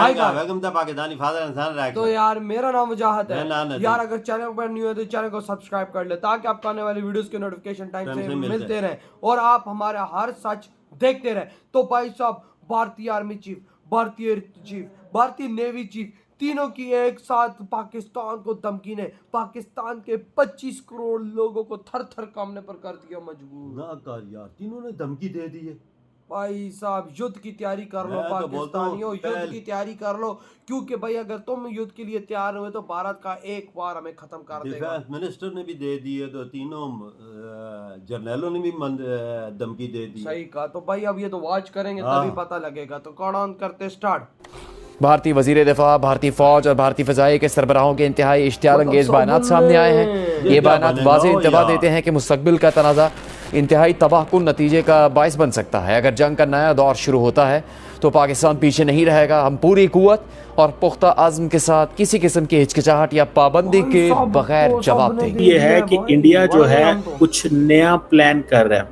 Pakistani father इंसान तो यार मेरा नाम मुजाहिद है यार। अगर चैनल पर न्यू है तो चैनल को सब्सक्राइब कर ले ताकि आपको आने वाली वीडियोस के नोटिफिकेशन टाइम से मिलते रहे और आप हमारा हर सच देखते रहे। तो भाई साहब, भारतीय आर्मी चीफ, भारतीय एयर चीफ, भारतीय नेवी चीफ, तीनों की एक साथ पाकिस्तान को धमकी ने पाकिस्तान के 25 करोड़ लोगों को थर थर कांपने पर कर दिया मजबूर। ना कर यार, तीनों ने धमकी दे दी है। भाई साहब, युद्ध की तैयारी कर लो पाकिस्तानियों, युद्ध की तैयारी कर लो, क्योंकि भाई अगर तुम युद्ध के लिए तैयार हुए तो भारत का एक बार हमें खत्म कर देगा। डिफेंस मिनिस्टर ने भी दे दी है, तो तीनों जर्नलों ने भी धमकी दे दी। सही कहा। तो भाई अब ये तो वॉच करेंगे तभी पता लगेगा। तो कौन ऑन करते स्टार्ट। भारतीय वजीर दिफा, भारतीय फौज और भारतीय फ़ज़ाई के सरबराहों के इंतहाई इश्तियाल अंगेज बयानात सामने आए हैं। ये बयानात वाज़ेह इंतबाह देते हैं कि मुस्तक़बिल का तनाज़ा इंतहाई तबाहकुन नतीजे का बायस बन सकता है। अगर जंग का नया दौर शुरू होता है तो पाकिस्तान पीछे नहीं रहेगा। हम पूरी कुव्वत और पुख्ता आज़म के साथ किसी किस्म की हिचकिचाहट या पाबंदी के बगैर जवाब देंगे। ये है कि इंडिया जो है कुछ नया प्लान कर रहा है,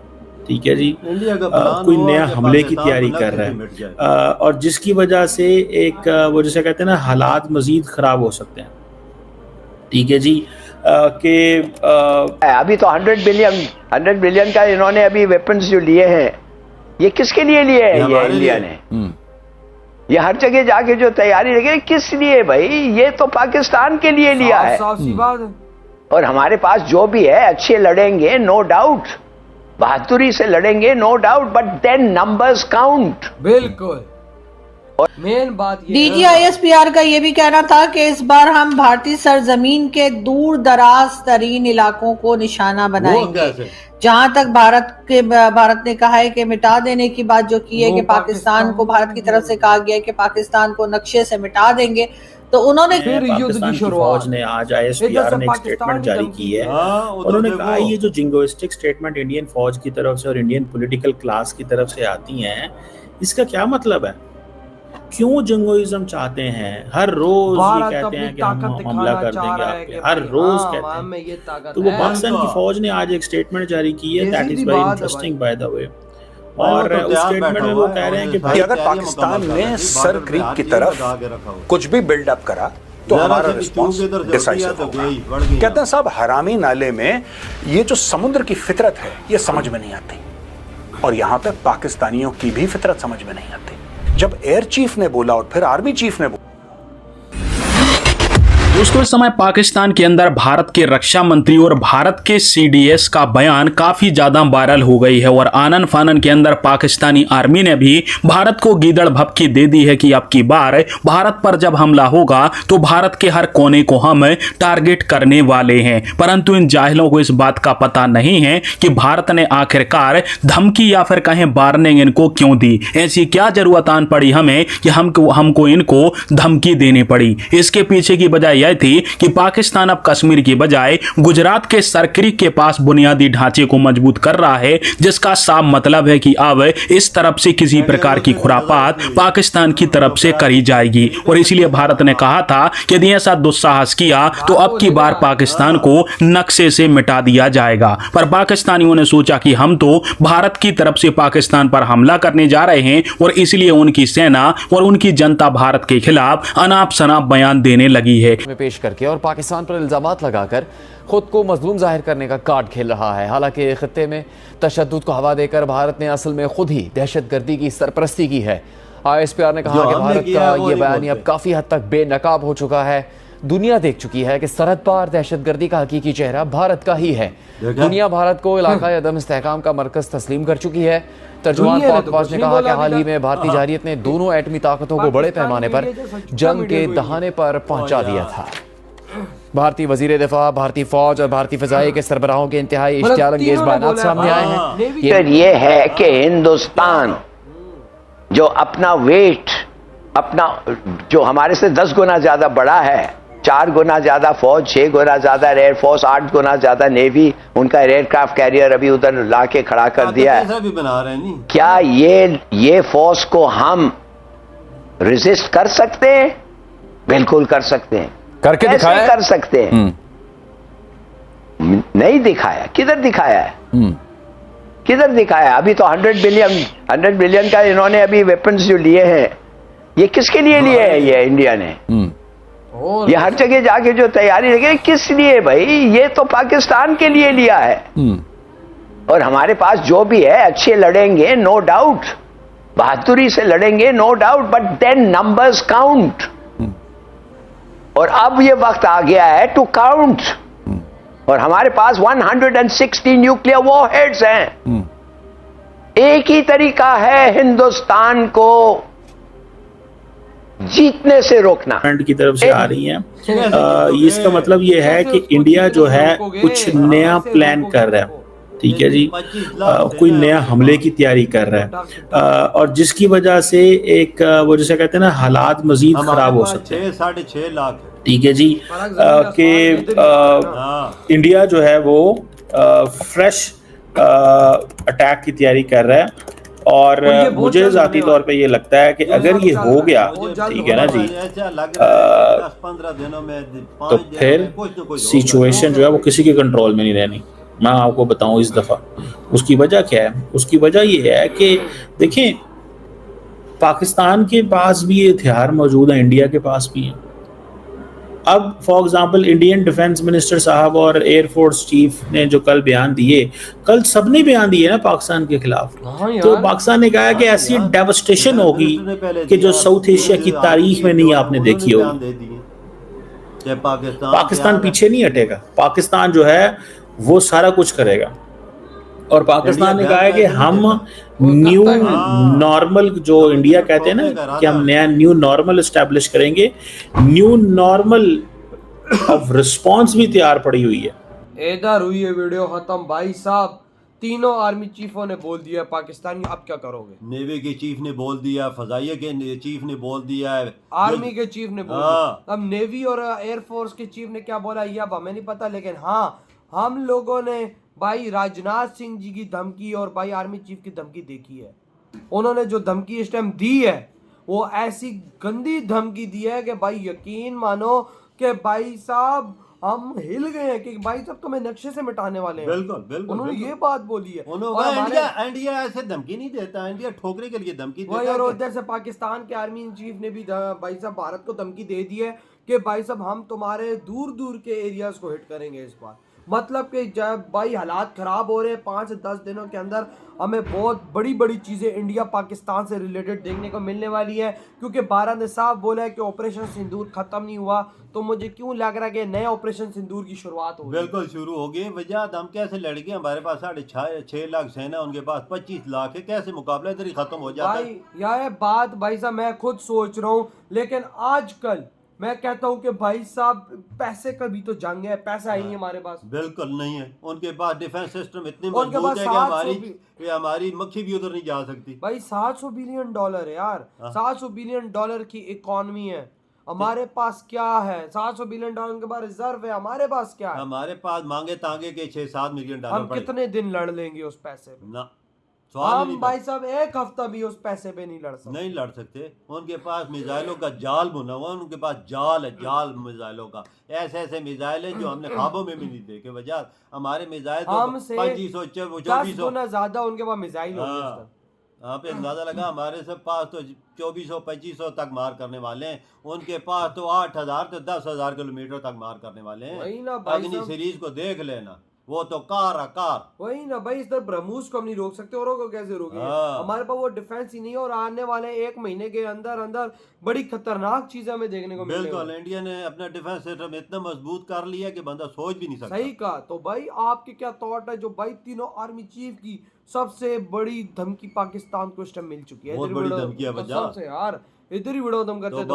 ठीक है जी, कोई नया हमले की तैयारी कर रहा है और जिसकी वजह से एक वो जैसे कहते हैं ना, हालात मजीद खराब हो सकते हैं, ठीक है जी। कि अभी तो 100 बिलियन का इन्होंने अभी वेपन्स जो लिए हैं, ये किसके लिए लिए हैं? ये इंडिया ने ये हर जगह जाके जो तैयारी लगे, किस लिए भाई? ये तो पाकिस्तान के लिए लिया है। और हमारे पास जो भी है अच्छे लड़ेंगे, नो डाउट, बहादुरी से लड़ेंगे, no doubt, but then numbers count. बिल्कुल। और मेन बात ये DGISPR का ये भी कहना था कि इस बार हम भारतीय सरजमीन के दूर दराज तरीन इलाकों को निशाना बनाएंगे। जहां तक भारत ने कहा है कि मिटा देने की बात जो की है कि पाकिस्तान को, भारत की तरफ से कहा गया है कि पाकिस्तान को नक्शे से मिटा देंगे, तो उन्होंने पाकिस्तान की फौज ने आज ISPR ने एक स्टेटमेंट जारी की है। उन्होंने कहा ये जो जिंगोइस्टिक स्टेटमेंट इंडियन फौज की तरफ से और इंडियन पॉलिटिकल क्लास की तरफ से आती हैं, इसका क्या मतलब है? क्यों जिंगोइज्म चाहते हैं? हर रोज ये कहते हैं कि हम हमला कर देंगे आप पे, हर रोज कहते हैं। तो वो पाकिस्तान की फौज ने आज एक स्टेटमेंट जारी की है, that is very interesting by the way. और उस स्टेटमेंट में वो कह रहे हैं कि अगर पाकिस्तान ने सर क्रीक की तरफ कुछ भी बिल्डअप करा तो हमारा रिस्पॉन्स डिसाइसिव होगा। कहते हैं साहब, हरामी नाले में ये जो समुद्र की फितरत है ये समझ में नहीं आती, और यहाँ पे पाकिस्तानियों की भी फितरत समझ में नहीं आती। जब एयर चीफ ने बोला और फिर आर्मी चीफ ने बोला। दोस्तों, इस समय पाकिस्तान के अंदर भारत के रक्षा मंत्री और भारत के CDS का बयान काफी ज्यादा वायरल हो गई है और आनन फानन के अंदर पाकिस्तानी आर्मी ने भी भारत को गीदड़ भपकी दे दी है कि अब की बार भारत पर जब हमला होगा तो भारत के हर कोने को हम टारगेट करने वाले हैं। परंतु इन जाहिलों को इस बात का पता नहीं है कि भारत ने आखिरकार धमकी या फिर कहें वार्निंग इनको क्यों दी। ऐसी क्या जरूरत आन पड़ी हमें कि हमको इनको धमकी देनी पड़ी? इसके पीछे की वजह थी कि पाकिस्तान अब कश्मीर की बजाय गुजरात के सरक्रीक के पास बुनियादी ढांचे को मजबूत कर रहा है, जिसका साफ मतलब है कि अब इस तरफ से किसी प्रकार की खुरापात पाकिस्तान की तरफ से करी जाएगी। और इसलिए भारत ने कहा था कि यदि ऐसा दुस्साहस किया तो अब की बार पाकिस्तान को नक्शे से मिटा दिया जाएगा। पर पाकिस्तानियों ने सोचा कि हम तो भारत की तरफ से पाकिस्तान पर हमला करने जा रहे हैं और इसलिए उनकी सेना और उनकी जनता भारत के खिलाफ अनाप शनाप बयान देने लगी है पेश करके और पाकिस्तान पर इल्जामात लगाकर खुद को मजलूम जाहिर करने का कार्ड खेल रहा है। हालांकि खित्ते में तशद्दुद को हवा देकर भारत ने असल में खुद ही दहशतगर्दी की सरपरस्ती की है। ISPR ने कहा कि भारत का ये बयान अब काफ़ी हद तक बेनकाब हो चुका है। दुनिया देख चुकी है कि सरहद पार दहशतगर्दी का हकीकी चेहरा भारत का ही है। दुनिया भारत को इलाका अदम इस्तेहकाम का मरकज तस्लीम कर चुकी है। तर्जुमान पाक फौज ने कहा कि हाल ही में भारतीय जारियत ने दोनों एटमी ताकतों को बड़े पैमाने पर जंग के दहाने पर पहुंचा दिया था। भारतीय वजीर दिफा, भारतीय फौज और भारतीय फ़ज़ाई के सरबराहों के इंतहाई इश्तियाल अंगेज बयानात सामने आए हैं। ये है कि हिंदुस्तान जो अपना वेट, अपना जो हमारे से 10 गुना ज्यादा बड़ा है, 4 गुना ज्यादा फौज, 6 गुना ज्यादा एयरफोर्स, 8 गुना ज्यादा नेवी, उनका एयरक्राफ्ट कैरियर अभी उधर लाके खड़ा कर दिया है। भी बना रहे नहीं। क्या ये फोर्स को हम रेजिस्ट कर सकते हैं? बिल्कुल कर सकते हैं। करके दिखाया कर सकते हैं। नहीं दिखाया। किधर दिखाया है? किधर दिखाया? अभी तो 100 बिलियन का इन्होंने अभी वेपन्स जो लिए हैं, ये किसके लिए लिया है ये इंडिया ने? ये हर जगह जाके जो तैयारी लगे, किस लिए भाई? ये तो पाकिस्तान के लिए लिया है। और हमारे पास जो भी है अच्छे लड़ेंगे, नो डाउट, बहादुरी से लड़ेंगे, no doubt, but then numbers count. और अब ये वक्त आ गया है टू काउंट। और हमारे पास 160 न्यूक्लियर वॉरहेड्स हैं। एक ही तरीका है हिंदुस्तान को जीतने से रोकना। फ्रंट की तरफ से आ रही हैं। इसका मतलब ये है कि इंडिया जो है कुछ नया प्लान कर रहा है, ठीक है जी, कोई नया हमले की तैयारी कर रहा है, और जिसकी वजह से एक वो जैसे कहते हैं ना, हालात मजीद खराब हो सकते हैं। 6.5 लाख, ठीक है जी, कि इंडिया जो है वो फ्रेश अटैक की तैयारी कर रहा है। और मुझे जाती तौर पे ये लगता है कि अगर ये हो गया, ठीक है ना जी, 10-15 दिनों में तो फिर सिचुएशन जो है वो किसी के कंट्रोल में नहीं रहनी। मैं आपको बताऊं इस दफा उसकी वजह क्या है। उसकी वजह ये है कि देखिए, पाकिस्तान के पास भी ये हथियार मौजूद है, इंडिया के पास भी है। अब for example Indian defence minister साहब और एयरफोर्स चीफ ने जो कल बयान दिए, कल सबने बयान दिए ना पाकिस्तान के खिलाफ। तो पाकिस्तान ने कहा कि ऐसी डेवस्टेशन होगी कि जो साउथ एशिया की तारीख में नहीं आपने देखी होगी। पाकिस्तान पीछे नहीं हटेगा, पाकिस्तान जो है वो सारा कुछ करेगा। और पाकिस्तान ने कहा है कि हम न्यू नॉर्मल, जो इंडिया कहते हैं ना कि हम नया न्यू नॉर्मल एस्टैब्लिश करेंगे, न्यू नॉर्मल ऑफ रिस्पांस भी तैयार पड़ी हुई है। इधर हुई है वीडियो खत्म। भाई साहब, तीनों आर्मी चीफों ने बोल दिया पाकिस्तानी, अब क्या करोगे? नेवी के चीफ ने बोल दिया, फजाइया के चीफ ने बोल दिया, आर्मी के चीफ ने बोल दिया। अब नेवी और एयरफोर्स के चीफ ने क्या बोला ये अब हमें नहीं पता, लेकिन हाँ, हम लोगों ने भाई राजनाथ सिंह जी की धमकी और भाई आर्मी चीफ की धमकी देखी है। उन्होंने जो धमकी इस टाइम दी है वो ऐसी गंदी धमकी दी है कि भाई यकीन मानो कि भाई साहब हम हिल गए हैं कि भाई साहब तुम्हें नक्शे से मिटाने वाले हैं। बिल्कुल बिल्कुल, उन्होंने ये बात बोली है। इंडिया ऐसे धमकी नहीं देता, इंडिया ठोकने के लिए धमकी देता है। और उधर से पाकिस्तान के आर्मी चीफ ने भी भाई साहब भारत को धमकी दे दी है कि भाई साहब हम तुम्हारे दूर दूर के एरियाज को हिट करेंगे इस बार। मतलब कि जब भाई हालात खराब हो रहे हैं, 5 से 10 दिनों के अंदर हमें बहुत बड़ी बड़ी चीज़ें इंडिया पाकिस्तान से रिलेटेड देखने को मिलने वाली है, क्योंकि भारत ने साफ बोला है कि ऑपरेशन सिंदूर खत्म नहीं हुआ। तो मुझे क्यों लग रहा है कि नए ऑपरेशन सिंदूर की शुरुआत होगी। बिल्कुल शुरू होगी। वजह हम कैसे लड़ेंगे? हमारे पास 6.5 लाख सेना, उनके पास 25 लाख है, कैसे मुकाबला इधर ही खत्म हो जाता है? भाई यह बात भाई साहब मैं खुद सोच रहा हूँ, लेकिन आजकल मैं कहता हूँ कि भाई साहब पैसे का भी तो जंग है, पैसा ही हमारे पास बिल्कुल नहीं है। उनके पास डिफेंस सिस्टम इतनी मजबूत है कि हमारी मक्खी भी उधर नहीं जा सकती। भाई $700 बिलियन है यार, $700 बिलियन की इकोनॉमी है। हमारे पास क्या है? $700 बिलियन के बाद रिजर्व है, हमारे पास क्या है? हमारे पास मांगे तांगे के $6-7 मिलियन। हम कितने दिन लड़ लेंगे उस पैसे पे? ना, हम भाई साहब एक हफ्ता भी उस पैसे पे नहीं लड़ सकते। नहीं लड़ सकते। उनके पास मिसाइलों का जाल बुना हुआ, उनके पास जाल है, जाल मिसाइलों का। ऐसे ऐसे मिसाइल है जो हमने ख्वाबों में भी नहीं देखे। वजह हमारे मिसाइल तो 2500-2400 गुना ज्यादा उनके पास मिसाइल होंगे। यहाँ पे अंदाजा लगा हमारे सब पास तो 2400-2500 तक मार करने वाले हैं, उनके पास तो 8000 से 10,000 किलोमीटर तक मार करने वाले हैं। अग्नि सीरीज को देख लेना, वो तो कार। वही ना भाई, इस तरह ब्रह्मोस को हम नहीं रोक सकते, औरों को कैसे रोकेंगे? हमारे पास वो डिफेंस ही नहीं है। और आने वाले 1 महीने के अंदर अंदर बड़ी खतरनाक चीजें हमें देखने को मिलेंगी। बिल्कुल, इंडिया ने अपना डिफेंस सिस्टम इतना मजबूत कर लिया कि बंदा सोच भी नहीं सकता। सही कहा। तो भाई आपके क्या थॉट है जो भाई तीनों आर्मी चीफ की सबसे बड़ी धमकी पाकिस्तान को इस टाइम मिल चुकी है? बहुत बड़ी धमकी है यार, इधर ही वीडियो खत्म करते हैं।